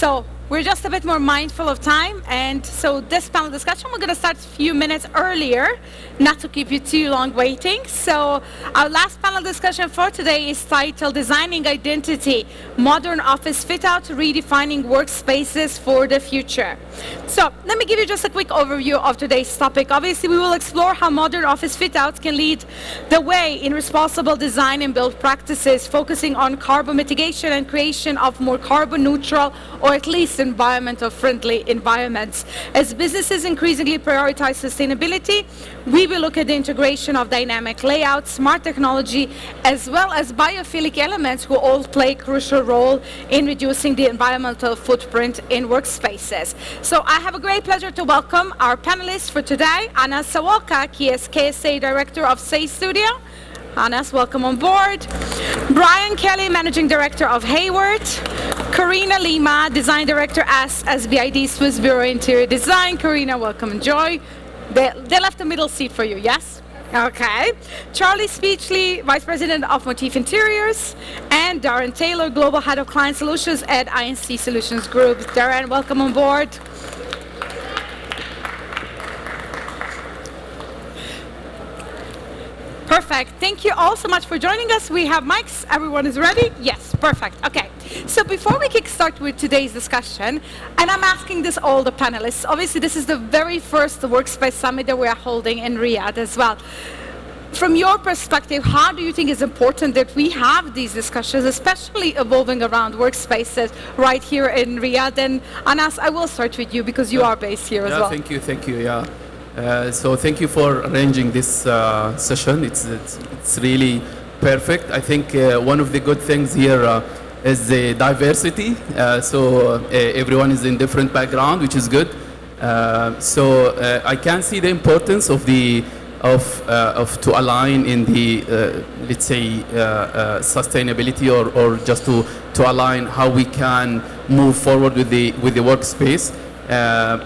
So we're just a bit more mindful of time, and so this panel discussion, we're going to start a few minutes earlier, not to keep you too long waiting. So our last panel discussion for today is titled Designing Identity, Modern Office Fit-Out, Redefining Workspaces for the Future. So let me give you just a quick overview of today's topic. Obviously, we will explore how modern office fit-outs can lead the way in responsible design and build practices, focusing on carbon mitigation and creation of more carbon neutral, or at least environmental friendly environments. As businesses increasingly prioritize sustainability, we will look at the integration of dynamic layouts, smart technology, as well as biophilic elements who all play a crucial role in reducing the environmental footprint in workspaces. So I have a great pleasure to welcome our panelists for today. Anas Sawalka, KSA Director of Say Studio. Anas, welcome on board. Brian Kelly, Managing Director of Hayward. Karina Lima, Design Director at SBID, Swiss Bureau Interior Design. Karina, welcome and joy. They left a middle seat for you, yes? Okay. Charlie Speechley, Vice President of Motif Interiors. And Darren Taylor, Global Head of Client Solutions at INC Solutions Group. Darren, welcome on board. Perfect. Thank you all so much for joining us. We have mics. Everyone is ready? Yes, perfect. Okay. So before we kickstart with today's discussion, and I'm asking this all the panelists, obviously this is the very first Workspace Summit that we are holding in Riyadh as well. From your perspective, how do you think it's important that we have these discussions, especially evolving around workspaces right here in Riyadh? And Anas, I will start with you because you are based here as well. Thank you, yeah. So thank you for arranging this session. It's really perfect. I think one of the good things here is the diversity. So everyone is in different background, which is good. So I can see the importance of to align in the let's say sustainability or just to align how we can move forward with the workspace.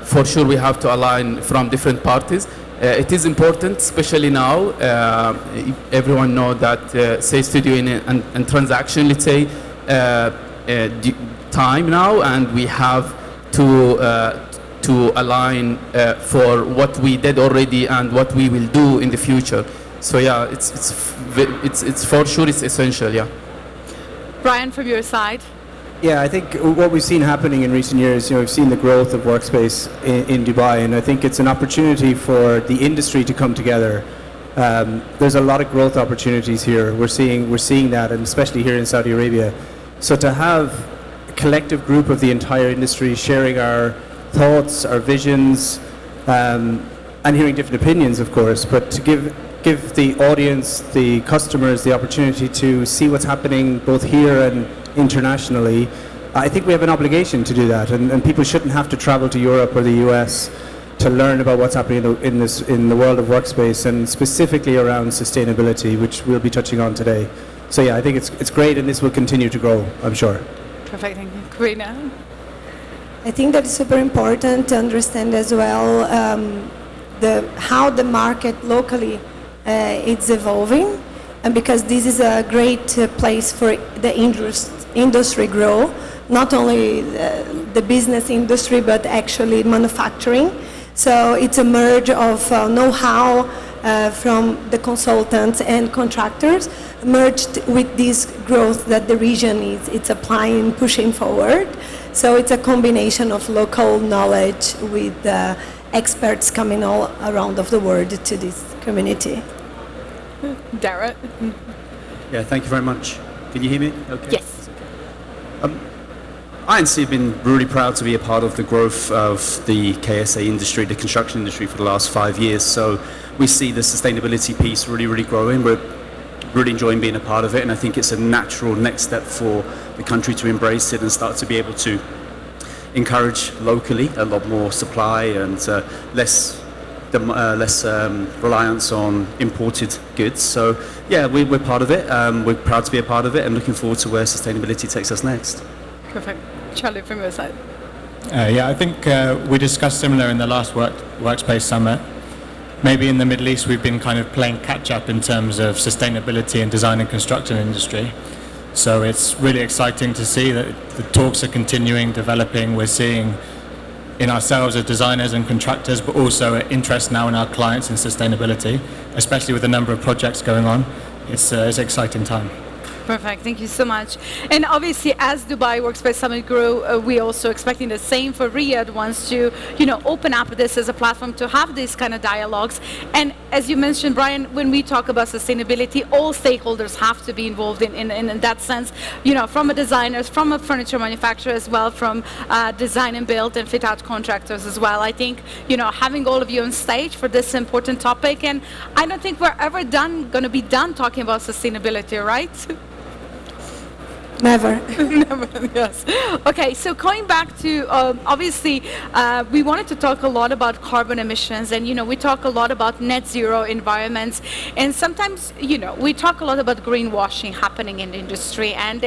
For sure, we have to align from different parties. It is important, especially now. Everyone knows that Say Studio in transaction, let's say, time now, and we have to align for what we did already and what we will do in the future. So yeah, it's for sure it's essential. Yeah. Brian, from your side. Yeah, I think what we've seen happening in recent years, we've seen the growth of workspace in Dubai, and I think it's an opportunity for the industry to come together. There's a lot of growth opportunities here. We're seeing that, and especially here in Saudi Arabia. So to have a collective group of the entire industry sharing our thoughts, our visions, and hearing different opinions, of course, but to give the audience, the customers, the opportunity to see what's happening both here and internationally, I think we have an obligation to do that, and people shouldn't have to travel to Europe or the US to learn about what's happening in the world of workspace, and specifically around sustainability, which we'll be touching on today. So yeah, I think it's great, and this will continue to grow, I'm sure. Perfect, thank you. Karina? I think that is super important to understand as well how the market locally is evolving, and because this is a great place for the industry grow, not only the business industry but actually manufacturing. So it's a merge of know-how from the consultants and contractors merged with this growth that the region is applying, pushing forward. So it's a combination of local knowledge with experts coming all around of the world to this community. Darren? Yeah, thank you very much. Can you hear me? Okay. Yes. INC have been really proud to be a part of the growth of the KSA industry, the construction industry, for the last 5 years. So we see the sustainability piece really growing. We're really enjoying being a part of it, and I think it's a natural next step for the country to embrace it and start to be able to encourage locally a lot more supply and less reliance on imported goods. So yeah, we're part of it. We're proud to be a part of it and looking forward to where sustainability takes us next. Perfect. Charlie, from your side. Yeah, I think we discussed similar in the last Workspace Summit. Maybe in the Middle East we've been kind of playing catch up in terms of sustainability and design and construction industry. So it's really exciting to see that the talks are continuing, developing. We're seeing in ourselves as designers and contractors, but also an interest now in our clients in sustainability, especially with the number of projects going on. It's an exciting time. Perfect. Thank you so much. And obviously, as Dubai Workspace Summit grew, we're also expecting the same for Riyadh wants to, open up this as a platform to have these kind of dialogues. And as you mentioned, Brian, when we talk about sustainability, all stakeholders have to be involved in that sense. From a designers, from a furniture manufacturer as well, from design and build and fit out contractors as well. I think, having all of you on stage for this important topic, and I don't think we're ever going to be done talking about sustainability, right? Never. Never, yes. Okay, so going back to, obviously, we wanted to talk a lot about carbon emissions, and, we talk a lot about net zero environments, and sometimes, we talk a lot about greenwashing happening in the industry, and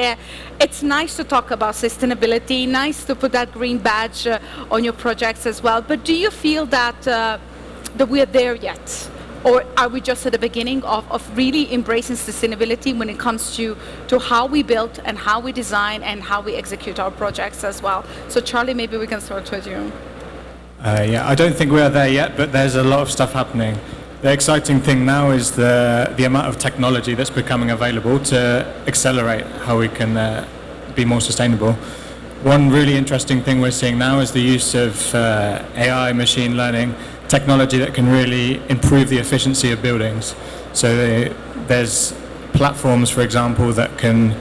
it's nice to talk about sustainability, nice to put that green badge on your projects as well, but do you feel that we're there yet? Or are we just at the beginning of really embracing sustainability when it comes to how we build and how we design and how we execute our projects as well? So Charlie, maybe we can start with you. Yeah, I don't think we are there yet, but there's a lot of stuff happening. The exciting thing now is the amount of technology that's becoming available to accelerate how we can be more sustainable. One really interesting thing we're seeing now is the use of AI, machine learning, technology that can really improve the efficiency of buildings. So there's platforms, for example, that can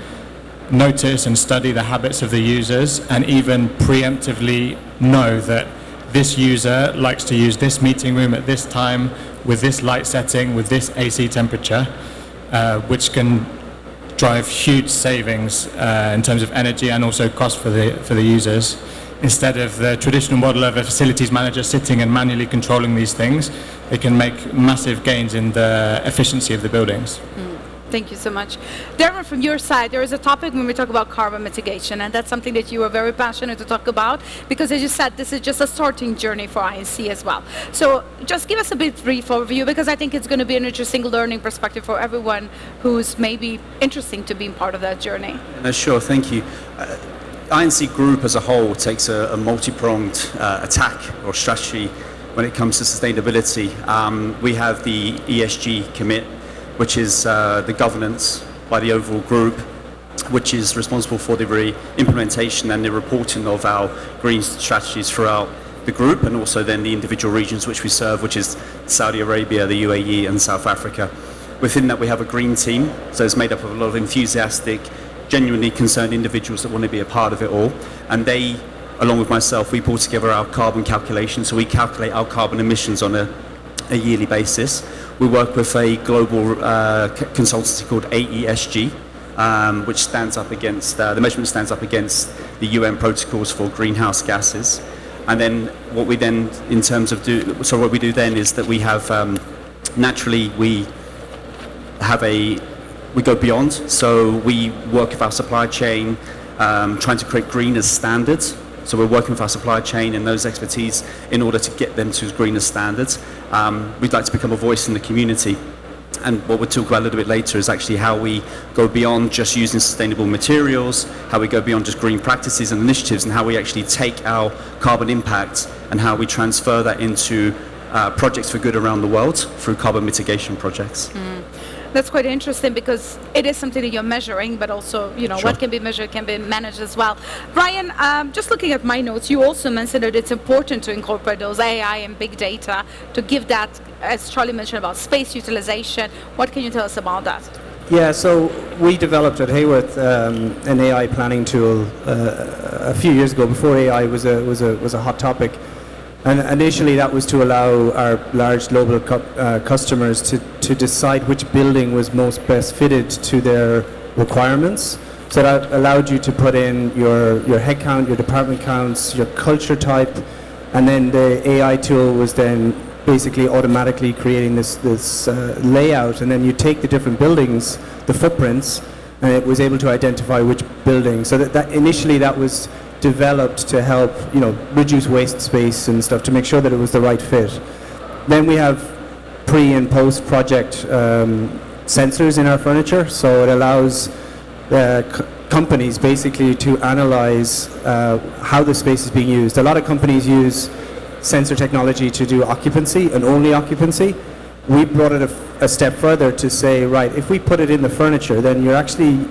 notice and study the habits of the users and even preemptively know that this user likes to use this meeting room at this time with this light setting, with this AC temperature, which can drive huge savings in terms of energy and also cost for the users. Instead of the traditional model of a facilities manager sitting and manually controlling these things, they can make massive gains in the efficiency of the buildings. Thank you so much. Darren, from your side, there is a topic when we talk about carbon mitigation, and that's something that you are very passionate to talk about, because as you said, this is just a starting journey for INC as well. So just give us a bit brief overview, because I think it's going to be an interesting learning perspective for everyone who's maybe interesting to being part of that journey. Sure, thank you. INC Group as a whole takes a multi-pronged attack or strategy when it comes to sustainability. We have the ESG commit, which is the governance by the overall group, which is responsible for the implementation and the reporting of our green strategies throughout the group, and also then the individual regions which we serve, which is Saudi Arabia, the UAE and South Africa. Within that we have a green team, so it's made up of a lot of enthusiastic, genuinely concerned individuals that want to be a part of it all, and they, along with myself, we pull together our carbon calculation, so we calculate our carbon emissions on a yearly basis. We work with a global consultancy called AESG, which stands up against, the measurement stands up against the UN protocols for greenhouse gases. And then what we then, in terms of what we do then is that we have, naturally we go beyond, so we work with our supply chain, trying to create green as standards. So we're working with our supply chain and those expertise in order to get them to green as standards. We'd like to become a voice in the community. And what we'll talk about a little bit later is actually how we go beyond just using sustainable materials, how we go beyond just green practices and initiatives, and how we actually take our carbon impact and how we transfer that into projects for good around the world through carbon mitigation projects. That's quite interesting, because it is something that you're measuring, but also, Sure. what can be measured can be managed as well. Brian, just looking at my notes, you also mentioned that it's important to incorporate those AI and big data to give that, as Charlie mentioned, about space utilization. What can you tell us about that? Yeah, so we developed at Hayworth an AI planning tool a few years ago, before AI was a hot topic. And initially that was to allow our large global customers to decide which building was most best fitted to their requirements. So that allowed you to put in your headcount, your department counts, your culture type, and then the AI tool was then basically automatically creating this layout, and then you take the different buildings, the footprints, and it was able to identify which building. So that initially that was developed to help, reduce waste space and stuff, to make sure that it was the right fit. Then we have pre and post project sensors in our furniture, so it allows companies basically to analyze how the space is being used. A lot of companies use sensor technology to do occupancy and only occupancy. We brought it a step further to say, right, if we put it in the furniture, then you're actually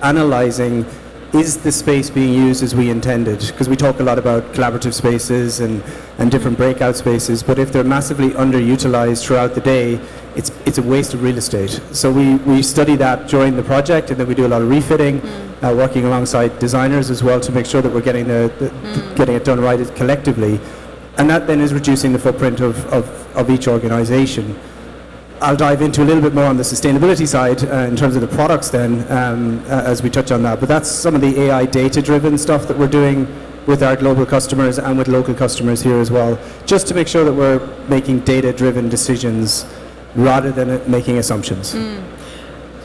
analyzing, is the space being used as we intended? Because we talk a lot about collaborative spaces and different breakout spaces, but if they're massively underutilized throughout the day, it's a waste of real estate. So we study that during the project, and then we do a lot of refitting, working alongside designers as well to make sure that we're getting getting it done right collectively. And that then is reducing the footprint of each organization. I'll dive into a little bit more on the sustainability side in terms of the products then, as we touch on that. But that's some of the AI data-driven stuff that we're doing with our global customers and with local customers here as well, just to make sure that we're making data-driven decisions rather than making assumptions.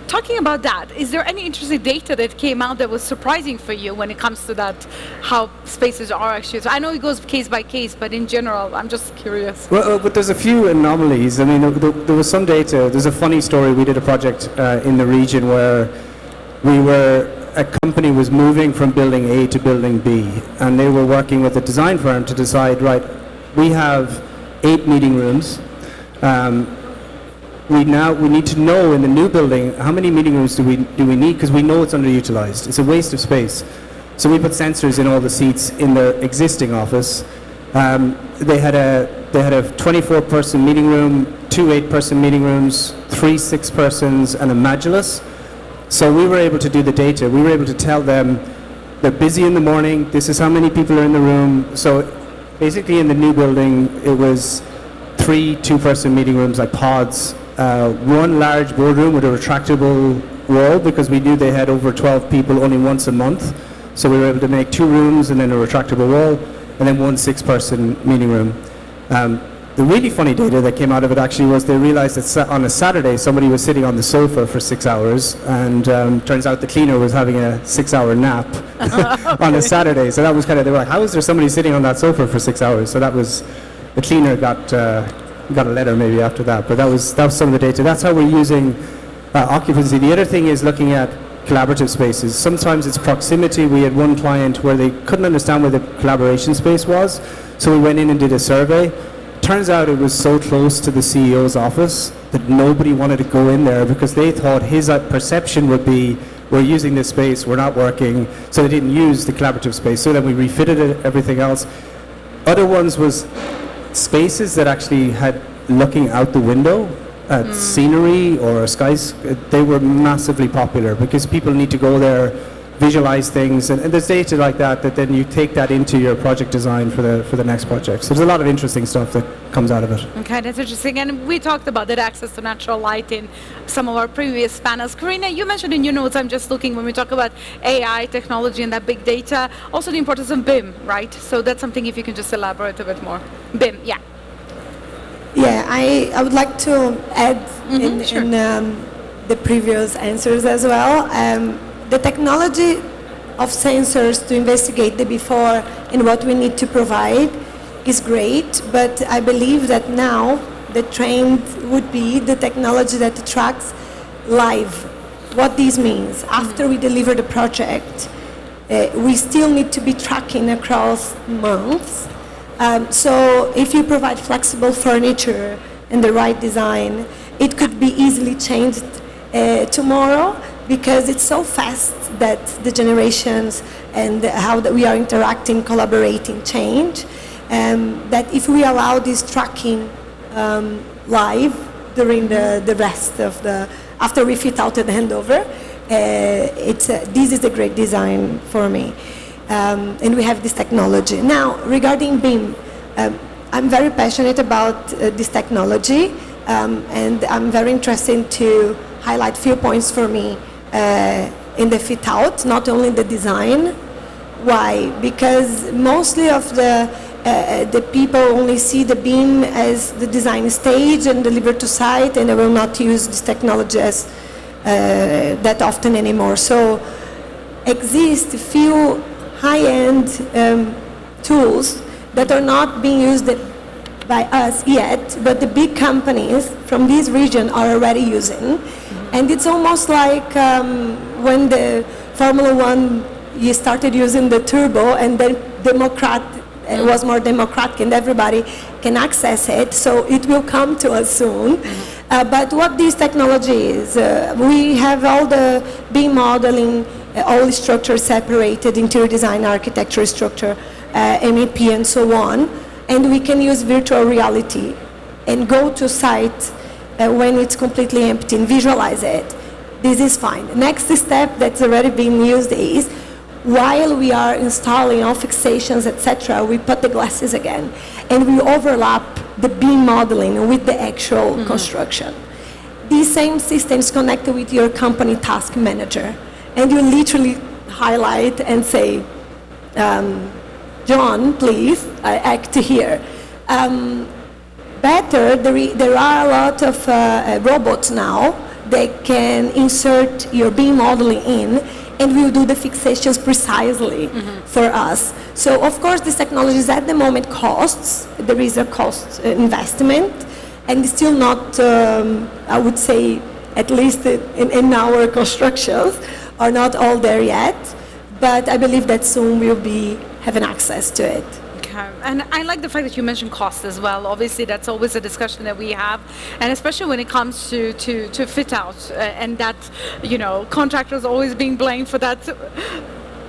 Talking about that, is there any interesting data that came out that was surprising for you when it comes to that, how spaces are actually? So I know it goes case by case, but in general, I'm just curious. Well, but there's a few anomalies. I mean, there was some data. There's a funny story. We did a project in the region where a company was moving from building A to building B, and they were working with a design firm to decide, right, we have 8 meeting rooms. We need to know in the new building how many meeting rooms do we need, because we know it's underutilized. It's a waste of space. So we put sensors in all the seats in their existing office. They had a 24-person meeting room, 2 8-person meeting rooms, 3 6-persons, and a modulus. So we were able to do the data. We were able to tell them they're busy in the morning. This is how many people are in the room. So basically, in the new building, it was 3 2-person meeting rooms, like pods. 1 large boardroom with a retractable wall, because we knew they had over 12 people only once a month. So we were able to make 2 rooms and then a retractable wall, and then 1 6-person meeting room. The really funny data that came out of it actually was they realized that on a Saturday somebody was sitting on the sofa for 6 hours, and turns out the cleaner was having a 6-hour nap on a Saturday. So that was they were like, how is there somebody sitting on that sofa for 6 hours? So that was, the cleaner got a letter maybe after that, but that was some of the data. That's how we're using occupancy. The other thing is looking at collaborative spaces. Sometimes it's proximity. We had one client where they couldn't understand where the collaboration space was, so we went in and did a survey. Turns out it was so close to the CEO's office that nobody wanted to go in there, because they thought his perception would be, we're using this space, we're not working, so they didn't use the collaborative space. So then we refitted it, everything else. Other ones was spaces that actually had looking out the window at scenery or skies. They were massively popular because people need to go there, visualize things, and there's data like that then you take that into your project design for the next project. So there's a lot of interesting stuff that comes out of it. Okay, that's interesting. And we talked about that access to natural light in some of our previous panels. Karina, you mentioned in your notes, I'm just looking, when we talk about AI technology and that big data, also the importance of BIM, right? So that's something, if you can just elaborate a bit more. BIM, yeah. Yeah, I would like to add in the previous answers as well. The technology of sensors to investigate the before and what we need to provide is great, but I believe that now the trend would be the technology that tracks live. What this means, after we deliver the project, we still need to be tracking across months. So if you provide flexible furniture and the right design, it could be easily changed tomorrow, because it's so fast that the generations and how that we are interacting, collaborating, change, that if we allow this tracking live during the rest of after we fit out and handover, this is a great design for me. And we have this technology. Now, regarding BIM, I'm very passionate about this technology, and I'm very interested to highlight few points for me in the fit out, not only the design. Why? Because mostly of the people only see the BIM as the design stage and deliver to site, and they will not use this technology as that often anymore. So exist a few high-end tools that are not being used by us yet, but the big companies from this region are already using. And it's almost like when the Formula One, you started using the turbo, and then it was more democratic and everybody can access it, so it will come to us soon. But what this technology is, we have all the BIM modeling, all the structures separated, interior design, architecture, structure, MEP and so on, and we can use virtual reality and go to site when it's completely empty and visualize it. This is fine. The next step that's already being used is, while we are installing all fixations, etc., we put the glasses again, and we overlap the beam modeling with the actual construction. These same systems connected with your company task manager, and you literally highlight and say, John, please, act here. Better, there are a lot of robots now that can insert your beam modeling in, and will do the fixations precisely for us. So of course this technology is at the moment costs. There is a cost investment, and still not, I would say, at least in our constructions, are not all there yet. But I believe that soon we'll be having access to it. And I like the fact that you mentioned cost as well. Obviously, that's always a discussion that we have, and especially when it comes to fit out, and that, you know, contractors always being blamed for that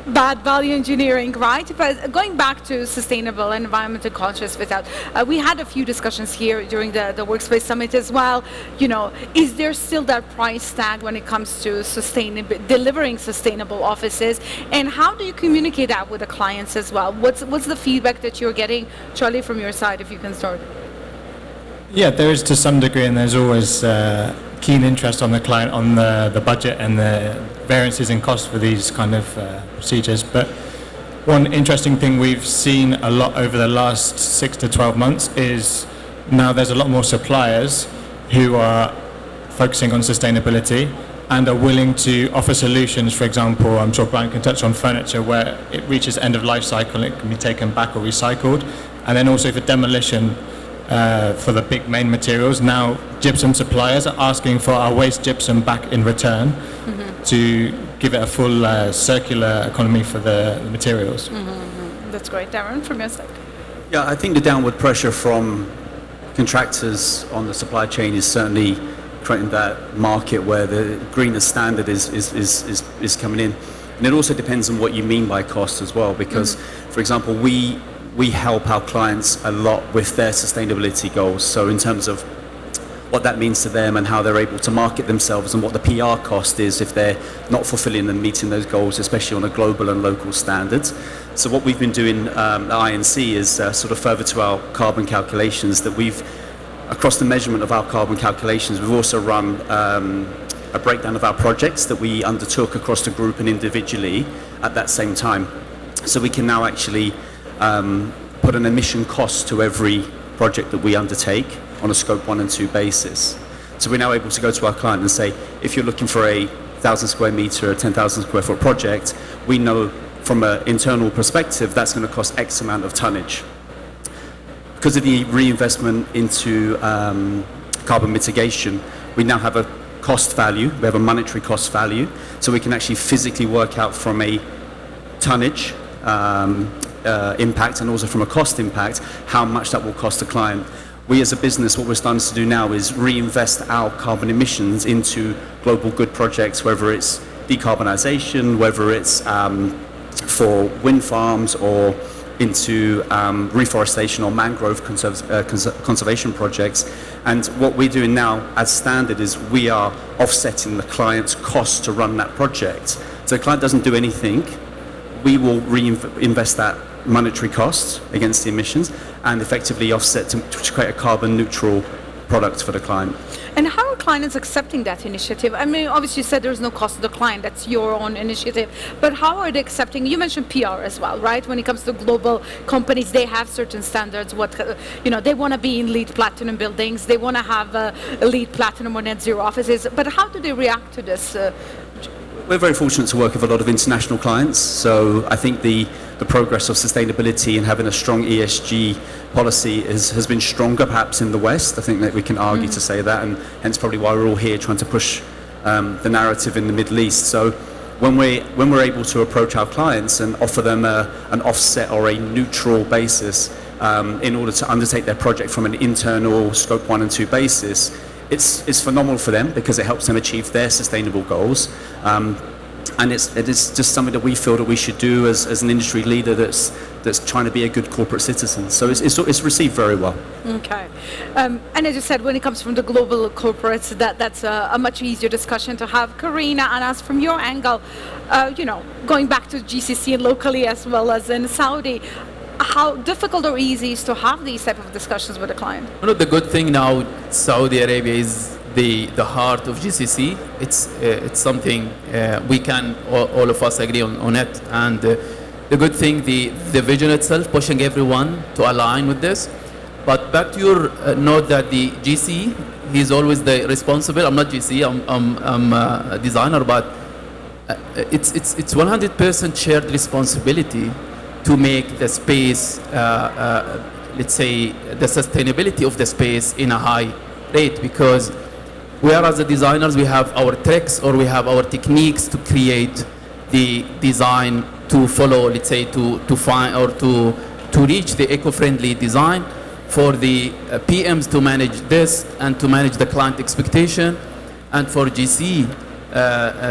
bad value engineering, right? But going back to sustainable and environmental conscious fit out, we had a few discussions here during the Workspace Summit as well. You know, is there still that price tag when it comes to delivering sustainable offices, and how do you communicate that with the clients as well? What's the feedback that you're getting, Charlie, from your side, if you can start? Yeah, there is to some degree, and there's always keen interest on the client on the budget and the variances in cost for these kind of procedures. But one interesting thing we've seen a lot over the last 6 to 12 months is now there's a lot more suppliers who are focusing on sustainability and are willing to offer solutions. For example, I'm sure Brian can touch on furniture where it reaches end of life cycle and it can be taken back or recycled. And then also for demolition, for the big main materials, now gypsum suppliers are asking for our waste gypsum back in return to give it a full circular economy for the materials. That's great. Darren, from your side. Yeah, I think the downward pressure from contractors on the supply chain is certainly creating that market where the greener standard is coming in. And it also depends on what you mean by cost as well, because, for example, we help our clients a lot with their sustainability goals. So in terms of what that means to them and how they're able to market themselves and what the PR cost is if they're not fulfilling and meeting those goals, especially on a global and local standards. So what we've been doing at INC is sort of further to our carbon calculations that we've, across the measurement of our carbon calculations, we've also run a breakdown of our projects that we undertook across the group and individually at that same time. So we can now actually put an emission cost to every project that we undertake on a scope 1 and 2 basis. So we're now able to go to our client and say, if you're looking for a 1,000 square meter, a 10,000 square foot project, we know from an internal perspective that's going to cost X amount of tonnage. Because of the reinvestment into carbon mitigation, we now have a cost value, we have a monetary cost value, so we can actually physically work out from a tonnage impact and also from a cost impact how much that will cost the client. We as a business, what we're starting to do now is reinvest our carbon emissions into global good projects, whether it's decarbonisation, whether it's for wind farms or into reforestation or mangrove conservation projects. And what we're doing now as standard is we are offsetting the client's cost to run that project. So the client doesn't do anything, we will reinvest that monetary cost against the emissions and effectively offset to create a carbon neutral product for the client. And how are clients accepting that initiative? I mean, obviously you said there's no cost to the client, that's your own initiative, but how are they accepting? You mentioned PR as well, right? When it comes to global companies, they have certain standards. They want to be in LEED Platinum buildings, they want to have LEED Platinum or net zero offices, but how do they react to this? We're very fortunate to work with a lot of international clients, so I think the progress of sustainability and having a strong ESG policy has been stronger perhaps in the West. I think that we can argue to say that, and hence probably why we're all here trying to push the narrative in the Middle East. So when we're able to approach our clients and offer them an offset or a neutral basis in order to undertake their project from an internal scope 1 and 2 basis, it's phenomenal for them because it helps them achieve their sustainable goals. And it is just something that we feel that we should do as an industry leader that's trying to be a good corporate citizen. So it's received very well. Okay. And as you said, when it comes from the global corporates, that's a much easier discussion to have. Karina, and as from your angle, going back to GCC and locally as well as in Saudi, how difficult or easy is to have these type of discussions with a client? The good thing now, Saudi Arabia is the heart of GCC. It's something we can all of us agree on it. And the good thing, the vision itself, pushing everyone to align with this. But back to your note that the GC, he's always the responsible. I'm not GC. I'm a designer, but it's 100% shared responsibility to make the space, let's say, the sustainability of the space in a high rate, because we are, as the designers, we have our tricks or we have our techniques to create the design to follow, let's say, to find or to reach the eco-friendly design, for the PMs to manage this and to manage the client expectation, and for GC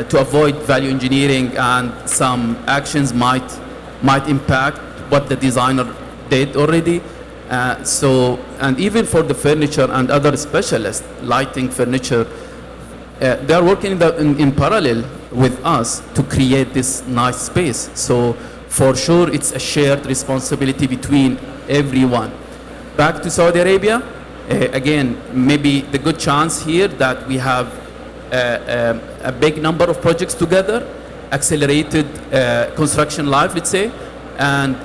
to avoid value engineering and some actions might impact what the designer did already. And even for the furniture and other specialists, lighting, furniture, they are working in parallel with us to create this nice space. So for sure, it's a shared responsibility between everyone. Back to Saudi Arabia, again, maybe the good chance here that we have a big number of projects together, accelerated construction life, let's say, and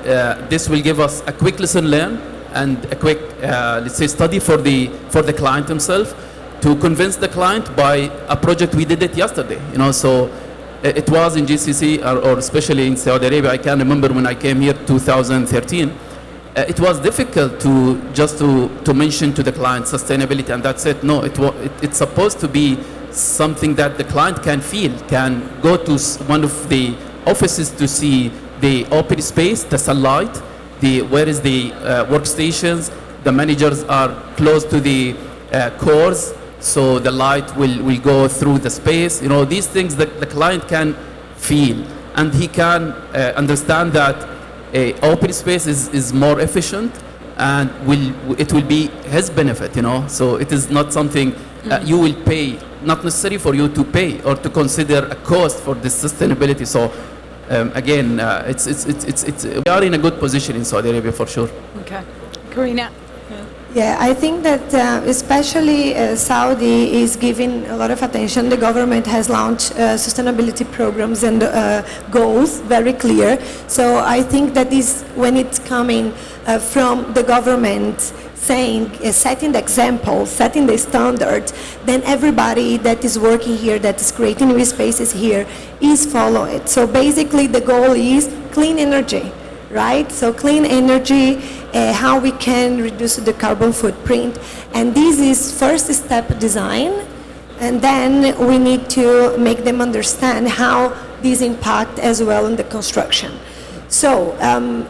this will give us a quick lesson learned and a quick, let's say, study for the client himself, to convince the client by a project we did it yesterday. So it was in GCC or especially in Saudi Arabia. I can remember when I came here 2013. It was difficult to mention to the client sustainability, and that's it. No, it's supposed to be something that the client can feel, can go to one of the offices to see the open space, the sunlight, where is the workstations, the managers are close to the cores, so the light will go through the space. These things that the client can feel, and he can understand that open space is more efficient, and it will be his benefit. So it is not something you will pay, not necessary for you to pay or to consider a cost for this sustainability. So again, we are in a good position in Saudi Arabia for sure. Okay, Karina. Yeah, I think that especially Saudi is giving a lot of attention. The government has launched sustainability programs and goals, very clear. So I think that when it's coming from the government saying, setting the example, setting the standard, then everybody that is working here, that is creating new spaces here, is follow it. So basically the goal is clean energy, right? So clean energy, how we can reduce the carbon footprint. And this is first step design, and then we need to make them understand how this impact as well in the construction. So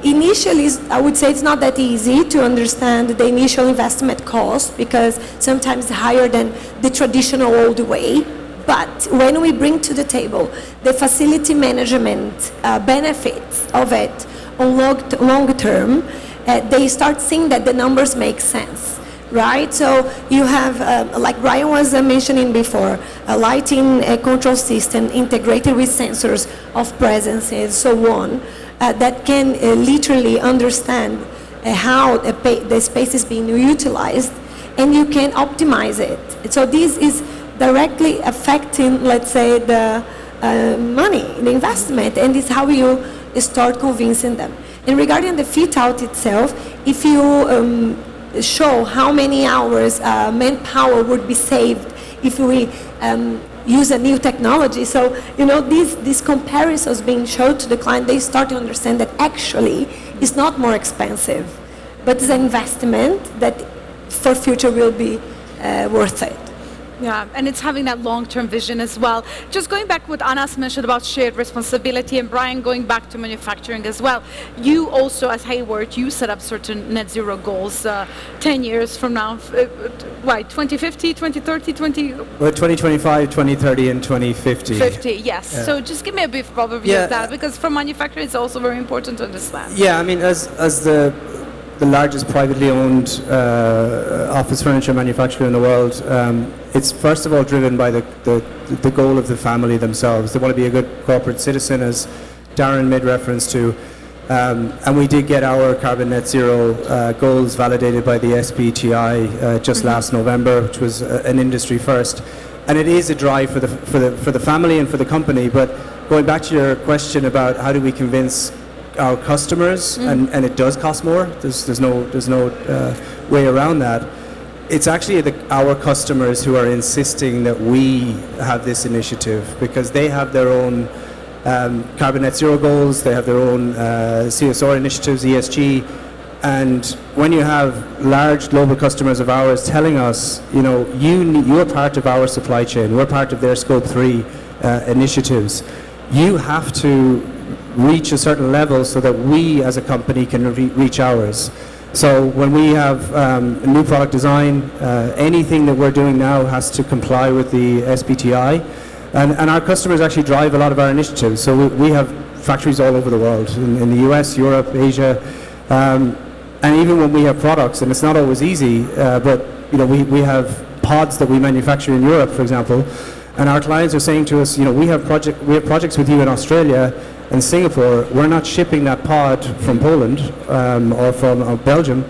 initially, I would say it's not that easy to understand the initial investment cost, because sometimes it's higher than the traditional old way. But when we bring to the table the facility management benefits of it on long term, they start seeing that the numbers make sense, right? So you have, like Brian was mentioning before, a lighting control system integrated with sensors of presence and so on, that can literally understand how the space is being utilized, and you can optimize it. So this is directly affecting, let's say, the money, the investment, and this is how you start convincing them. And regarding the fit out itself, if you show how many hours manpower would be saved if we use a new technology, so these comparisons being shown to the client, they start to understand that actually it's not more expensive, but it's an investment that for future will be worth it. Yeah, and it's having that long-term vision as well. Just going back what Anas mentioned about shared responsibility, and Brian going back to manufacturing as well. You also, as Hayward, you set up certain net zero goals 10 years from now. Why, 2050, 2030, Well, 2025, 2030, and 2050. 50, yes. Yeah. So just give me a brief overview of that, because for manufacturing it's also very important to understand. Yeah, I mean, as the largest privately owned office furniture manufacturer in the world, it's first of all driven by the goal of the family themselves. They want to be a good corporate citizen, as Darren made reference to. And we did get our carbon net zero goals validated by the SBTi just last November, which was an industry first. And it is a drive for the family and for the company. But going back to your question about how do we convince our customers, and it does cost more. There's no way around that. It's actually our customers who are insisting that we have this initiative, because they have their own carbon net zero goals, they have their own CSR initiatives, ESG, and when you have large global customers of ours telling us, you're part of our supply chain, we're part of their scope 3 initiatives, you have to reach a certain level so that we as a company can reach ours. So when we have new product design, anything that we're doing now has to comply with the SBTi. And our customers actually drive a lot of our initiatives. So we have factories all over the world, in the US, Europe, Asia. And even when we have products, and it's not always easy, but we have pods that we manufacture in Europe, for example, and our clients are saying to us, we have projects with you in Australia and Singapore. We're not shipping that pod from Poland or from Belgium.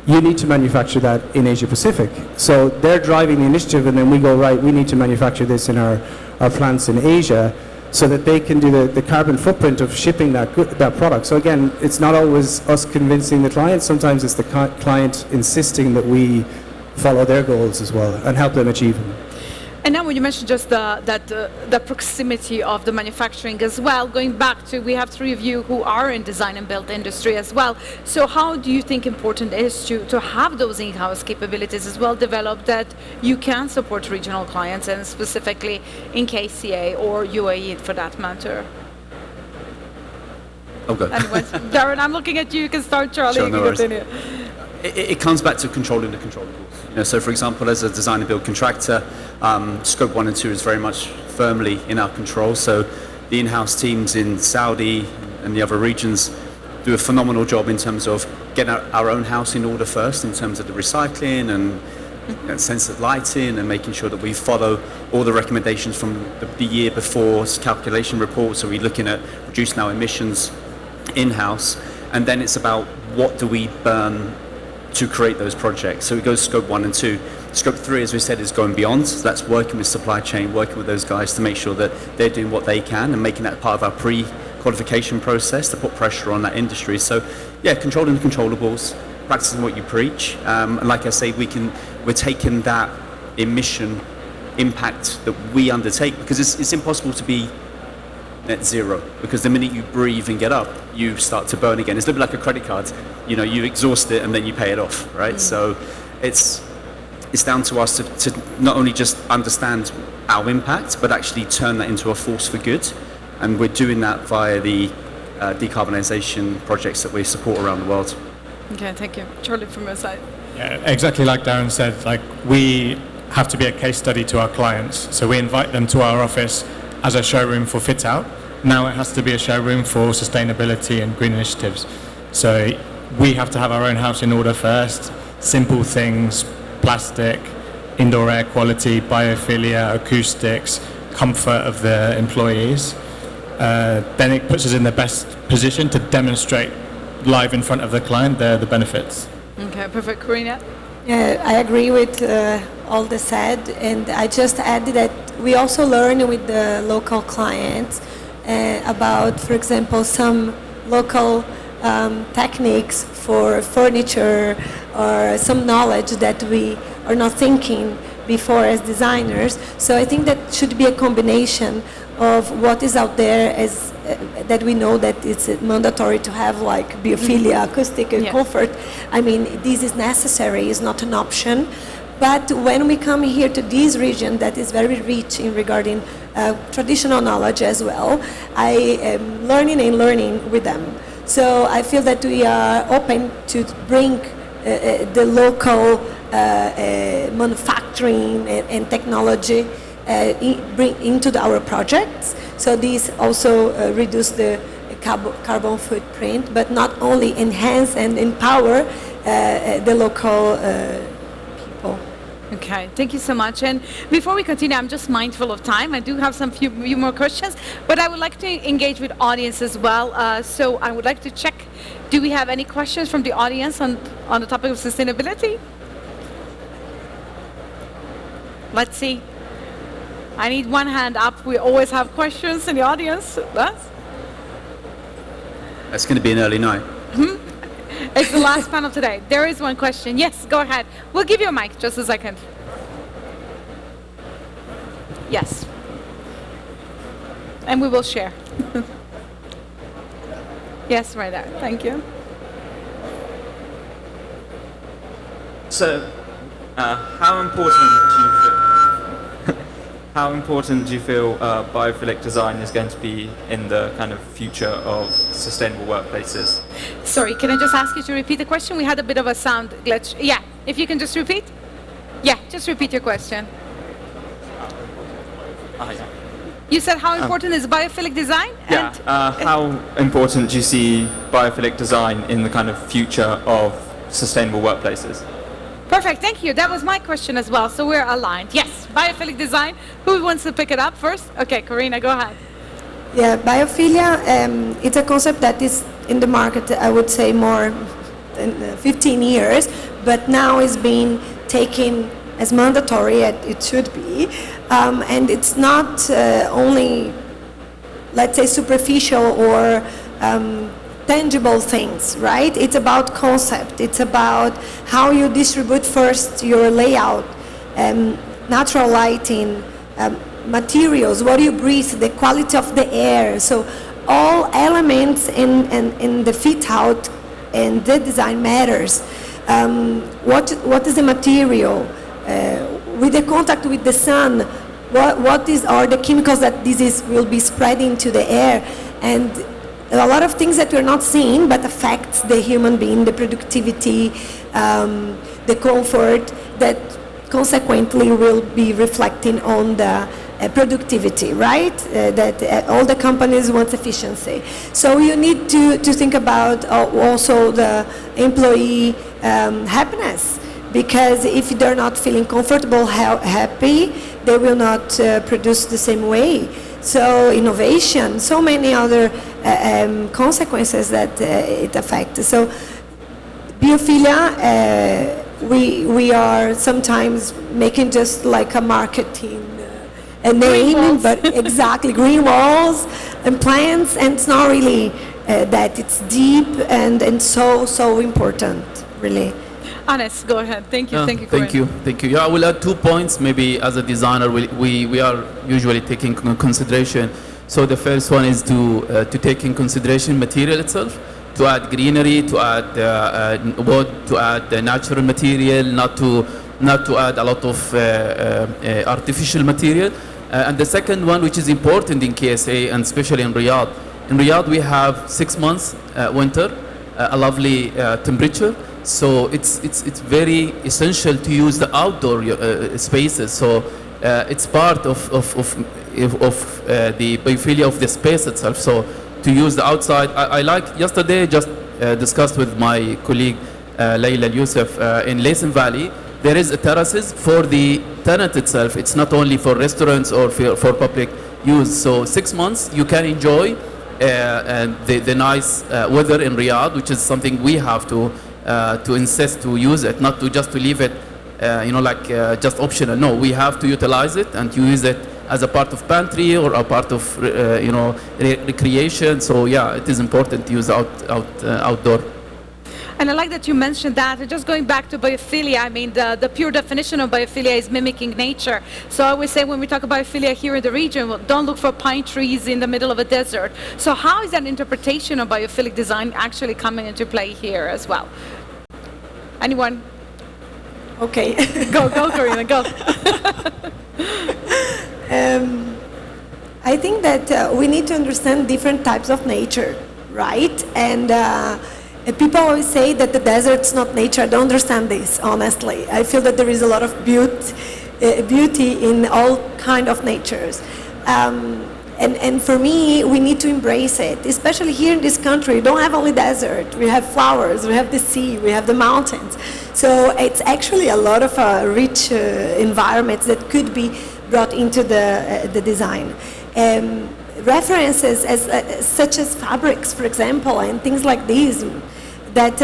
You need to manufacture that in Asia Pacific. So they're driving the initiative, and then we go, right, we need to manufacture this in our plants in Asia, so that they can do the carbon footprint of shipping that product. So again, it's not always us convincing the client. Sometimes it's the client insisting that we follow their goals as well and help them achieve them. And now when you mentioned just the proximity of the manufacturing as well, going back to, we have three of you who are in design and build industry as well. So how do you think important it is to have those in-house capabilities as well developed, that you can support regional clients, and specifically in KCA or UAE for that matter? Okay. Anyways, Darren, I'm looking at you. You can start, Charlie. Sure, you no can worries. continue. It comes back to controlling the controllables. So for example, as a design and build contractor, scope 1 and 2 is very much firmly in our control. So the in-house teams in Saudi and the other regions do a phenomenal job in terms of getting our own house in order first, in terms of the recycling and sensored lighting, and making sure that we follow all the recommendations from the year before's calculation report. So we're looking at reducing our emissions in-house, and then it's about what do we burn to create those projects. So it goes scope 1 and 2. Scope 3, as we said, is going beyond. So that's working with supply chain, working with those guys to make sure that they're doing what they can and making that part of our pre-qualification process to put pressure on that industry. So yeah, controlling the controllables, practicing what you preach. And like I say, we're taking that emission impact that we undertake, because it's impossible to be net zero, because the minute you breathe and get up, you start to burn again. It's a little bit like a credit card. You exhaust it and then you pay it off, right? So it's down to us to not only just understand our impact, but actually turn that into a force for good. And we're doing that via the decarbonisation projects that we support around the world. Okay, thank you. Charlie, from your side. Yeah, exactly like Darren said, we have to be a case study to our clients. So we invite them to our office as a showroom for fit out. Now it has to be a showroom for sustainability and green initiatives. So we have to have our own house in order first. Simple things, plastic, indoor air quality, biophilia, acoustics, comfort of the employees. Then it puts us in the best position to demonstrate live in front of the client the benefits. Okay, perfect. Karina? Yeah, I agree with all the said, and I just added that we also learn with the local clients about, for example, some local techniques for furniture, or some knowledge that we are not thinking before as designers. So I think that should be a combination of what is out there as that we know that it's mandatory to have, like biophilia, acoustic, and comfort. I mean, this is necessary, it's not an option. But when we come here to this region that is very rich in regarding traditional knowledge as well, I am learning with them. So I feel that we are open to bring the local manufacturing and technology bring into our projects. So this also reduce the carbon footprint, but not only enhance and empower the local people. Okay, thank you so much. And before we continue, I'm just mindful of time. I do have some few more questions, but I would like to engage with audience as well. So I would like to check, do we have any questions from the audience on the topic of sustainability? Let's see. I need one hand up. We always have questions in the audience. It's going to be an early night. It's the last panel today. There is one question. Yes, go ahead. We'll give you a mic, just a second. Yes. And we will share. Yes, right there. Thank you. So, how important do you feel biophilic design is going to be in the kind of future of sustainable workplaces? Sorry, can I just ask you to repeat the question? We had a bit of a sound glitch. Yeah, if you can just repeat. Yeah, just repeat your question. Yeah. You said how important is biophilic design? Yeah, how important do you see biophilic design in the kind of future of sustainable workplaces? Perfect, thank you. That was my question as well, so we're aligned. Yes, biophilic design. Who wants to pick it up first? Okay, Karina, go ahead. Yeah, biophilia, it's a concept that is in the market, I would say, more than 15 years, but now is being taken as mandatory as it should be. And it's not only, let's say, superficial or tangible things, right? It's about concept. It's about how you distribute first your layout, natural lighting, materials, what you breathe, the quality of the air. So all elements in the fit out and the design matters. What is the material? With the contact with the sun, what are the chemicals that will be spreading to the air? And a lot of things that we're not seeing but affects the human being, the productivity, the comfort, that consequently will be reflecting on the productivity, right? That all the companies want efficiency. So you need to think about also the employee happiness, because if they're not feeling comfortable, happy, they will not produce the same way. So innovation, so many other consequences that it affects. So biophilia, we are sometimes making just like a marketing name, but exactly, green walls and plants, and it's not really that. It's deep and so important, really. Anes, go ahead. Thank you. Thank you. Thank you. Yeah, I will add 2 points. Maybe as a designer, we are usually taking consideration. So the first one is to take in consideration material itself, to add greenery, to add wood, to add natural material, not to add a lot of artificial material. And the second one, which is important in KSA and especially in Riyadh. In Riyadh, we have 6 months winter, a lovely temperature. So it's very essential to use the outdoor spaces. So it's part of the biophilia of the space itself. So to use the outside, I like yesterday just discussed with my colleague Layla Youssef in Laysan Valley. There is terraces for the tenant itself. It's not only for restaurants or for public use. So 6 months you can enjoy the nice weather in Riyadh, which is something we have to insist to use it, not to leave it, just optional. No, we have to utilize it and use it as a part of pantry or a part of recreation. So yeah, it is important to use outdoor. And I like that you mentioned that. And just going back to biophilia, I mean, the pure definition of biophilia is mimicking nature. So I always say when we talk about biophilia here in the region, well, don't look for pine trees in the middle of a desert. So how is that interpretation of biophilic design actually coming into play here as well? Anyone? Okay. Go, Karina, go. I think that we need to understand different types of nature, right? And people always say that the desert's not nature. I don't understand this, honestly. I feel that there is a lot of beauty in all kind of natures. And for me, we need to embrace it, especially here in this country. We don't have only desert. We have flowers, we have the sea, we have the mountains. So it's actually a lot of rich environments that could be brought into the design. References such as fabrics, for example, and things like these that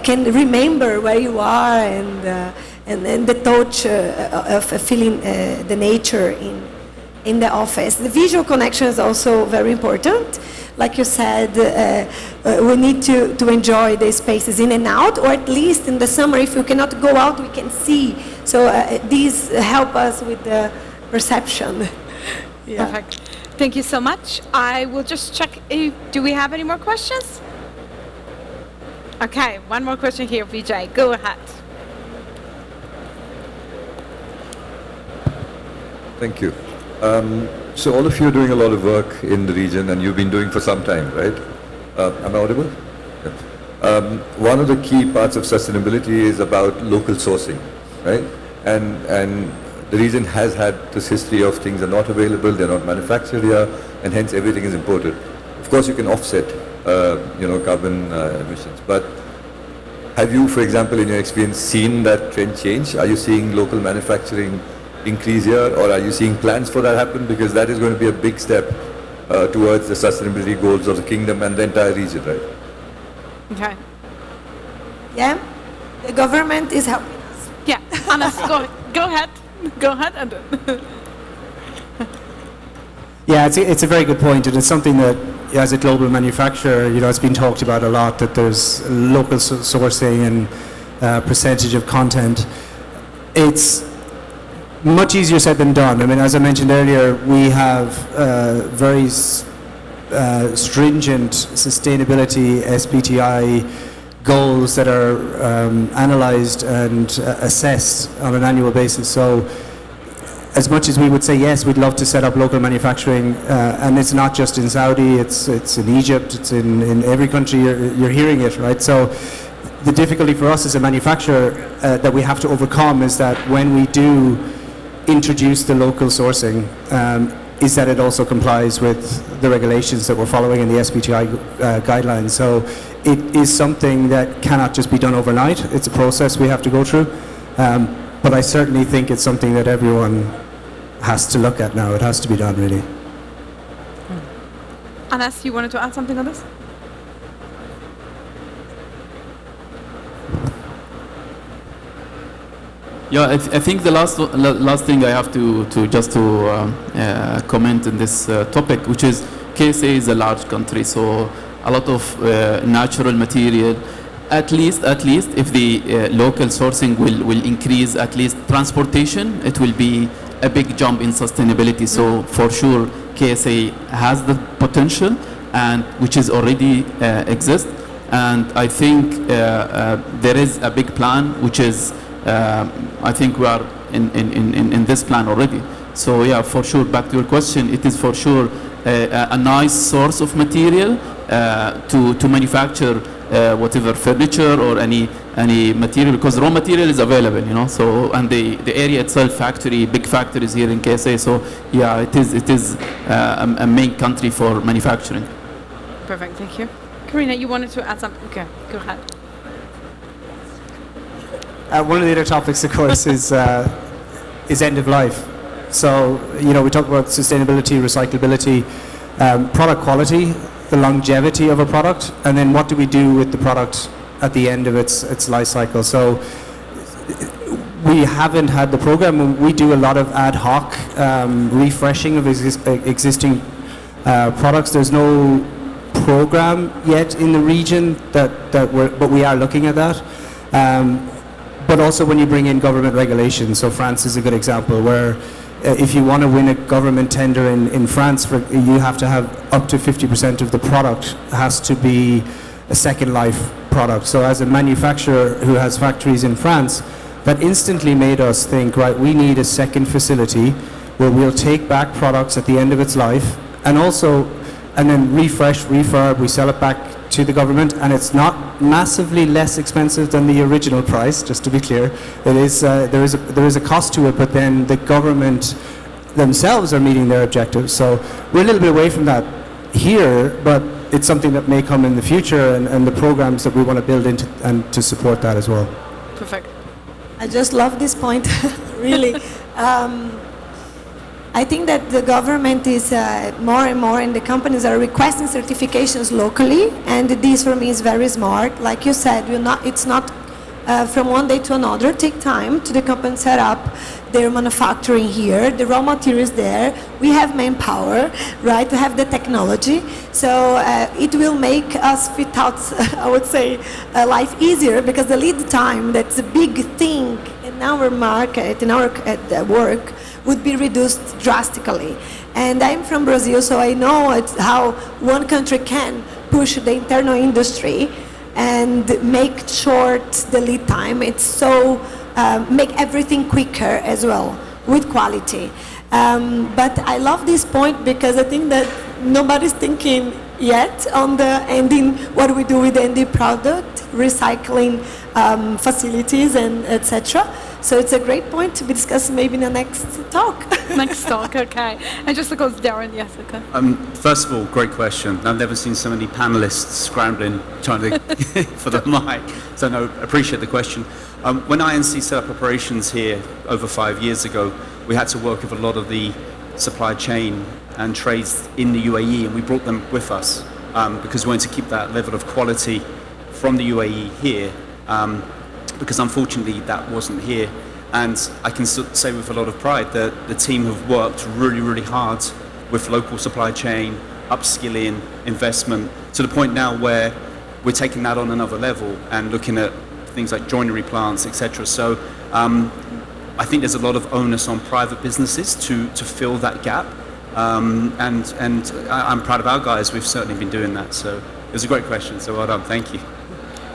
can remember where you are and the touch of feeling the nature in the office. The visual connection is also very important. Like you said, we need to enjoy the spaces in and out, or at least in the summer, if we cannot go out, we can see. So these help us with the perception. Yeah. Perfect. Thank you so much. I will just check do we have any more questions? Okay, one more question here, Vijay. Go ahead. Thank you. So all of you are doing a lot of work in the region, and you've been doing for some time, right? Am I audible? Yeah. One of the key parts of sustainability is about local sourcing, right? And the region has had this history of things are not available, they're not manufactured here, and hence everything is imported. Of course, you can offset, carbon emissions, but have you, for example, in your experience, seen that trend change? Are you seeing local manufacturing increase here, or are you seeing plans for that happen? Because that is going to be a big step towards the sustainability goals of the kingdom and the entire region, right? Okay. Yeah, the government is helping us. Yeah, Anas, go ahead. Go ahead. And Yeah, it's a very good point, and it's something that, as a global manufacturer, it's been talked about a lot, that there's local sourcing and percentage of content. It's much easier said than done. I mean, as I mentioned earlier, we have very stringent sustainability SBTI goals that are analysed and assessed on an annual basis. So as much as we would say, yes, we'd love to set up local manufacturing, and it's not just in Saudi, it's in Egypt, it's in every country, you're hearing it, right? So the difficulty for us as a manufacturer that we have to overcome is that when we do introduce the local sourcing, is that it also complies with the regulations that we're following in the SBTI guidelines. So it is something that cannot just be done overnight. It's a process we have to go through. But I certainly think it's something that everyone has to look at now. It has to be done, really. Anas, you wanted to add something on this? Yeah, I think the last thing I have to comment on this topic, which is KSA is a large country, so a lot of natural material. At least if the local sourcing will increase, at least transportation, it will be a big jump in sustainability. So for sure, KSA has the potential, and which is already exists. And I think there is a big plan, which is I think we are in this plan already. So yeah, for sure, back to your question, it is for sure a nice source of material to manufacture whatever furniture or any material, because raw material is available, so, and the area itself, big factories here in KSA, so yeah, it is a main country for manufacturing. Perfect, thank you. Karina, you wanted to add something? Okay, go ahead. One of the other topics, of course, is end of life. So, we talk about sustainability, recyclability, product quality, the longevity of a product, and then what do we do with the product at the end of its life cycle. So we haven't had the program. We do a lot of ad hoc refreshing of existing products. There's no program yet in the region but we are looking at that. But also when you bring in government regulations, so France is a good example where if you want to win a government tender in France, you have to have up to 50% of the product has to be a second life product. So as a manufacturer who has factories in France, that instantly made us think, right, we need a second facility where we'll take back products at the end of its life and then refurb, we sell it back to the government, and it's not massively less expensive than the original price, just to be clear. There is a cost to it, but then the government themselves are meeting their objectives. So we're a little bit away from that here, but it's something that may come in the future, and the programs that we want to build into and to support that as well. Perfect. I just love this point, really. I think that the government is more and more, and the companies are requesting certifications locally, and this for me is very smart. Like you said, it's not from one day to another. Take time to the company set up their manufacturing here, the raw materials there. We have manpower, right? We have the technology, so it will make us fit out, I would say, life easier, because the lead time, that's a big thing in our market, in our work, would be reduced drastically. And I'm from Brazil, so I know how one country can push the internal industry and make short the lead time. It's so make everything quicker as well with quality. But I love this point because I think that nobody's thinking yet on the ending, what we do with the ending product, recycling facilities and etc. So it's a great point to be discussed maybe in the next talk. Next talk, okay. And just because Darren, yes, okay. First of all, great question. I've never seen so many panelists scrambling, trying to for the mic. So no, appreciate the question. When INC set up operations here over 5 years ago, we had to work with a lot of the supply chain and trades in the UAE, and we brought them with us because we wanted to keep that level of quality from the UAE here. Because unfortunately that wasn't here, and I can say with a lot of pride that the team have worked really, really hard with local supply chain, upskilling, investment, to the point now where we're taking that on another level and looking at things like joinery plants, etc. So I think there's a lot of onus on private businesses to fill that gap, and I'm proud of our guys. We've certainly been doing that. So it was a great question. So well done. Thank you.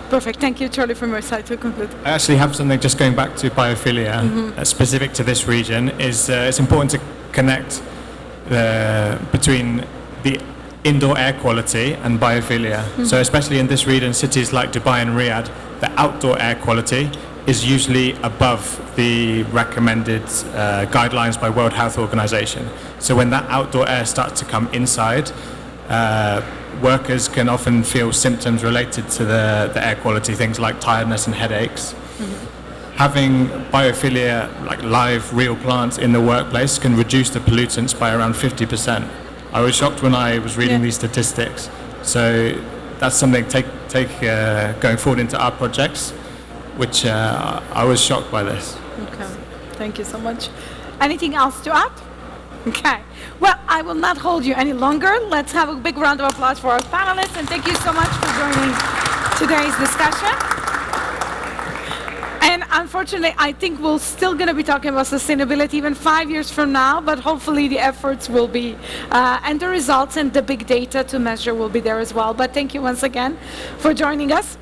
Perfect. Thank you, Charlie, from your side to conclude. I actually have something just going back to biophilia, specific to this region. It's important to connect between the indoor air quality and biophilia. So especially in this region, cities like Dubai and Riyadh, the outdoor air quality is usually above the recommended guidelines by World Health Organization. So when that outdoor air starts to come inside, workers can often feel symptoms related to the air quality, things like tiredness and headaches. Having biophilia, like live, real plants in the workplace, can reduce the pollutants by around 50%. I was shocked when I was reading these statistics. So that's something take going forward into our projects, which I was shocked by this. Okay, thank you so much. Anything else to add? Okay. Well, I will not hold you any longer. Let's have a big round of applause for our panelists, and thank you so much for joining today's discussion. And unfortunately, I think we're still going to be talking about sustainability even 5 years from now, but hopefully the efforts will be, and the results and the big data to measure will be there as well. But thank you once again for joining us.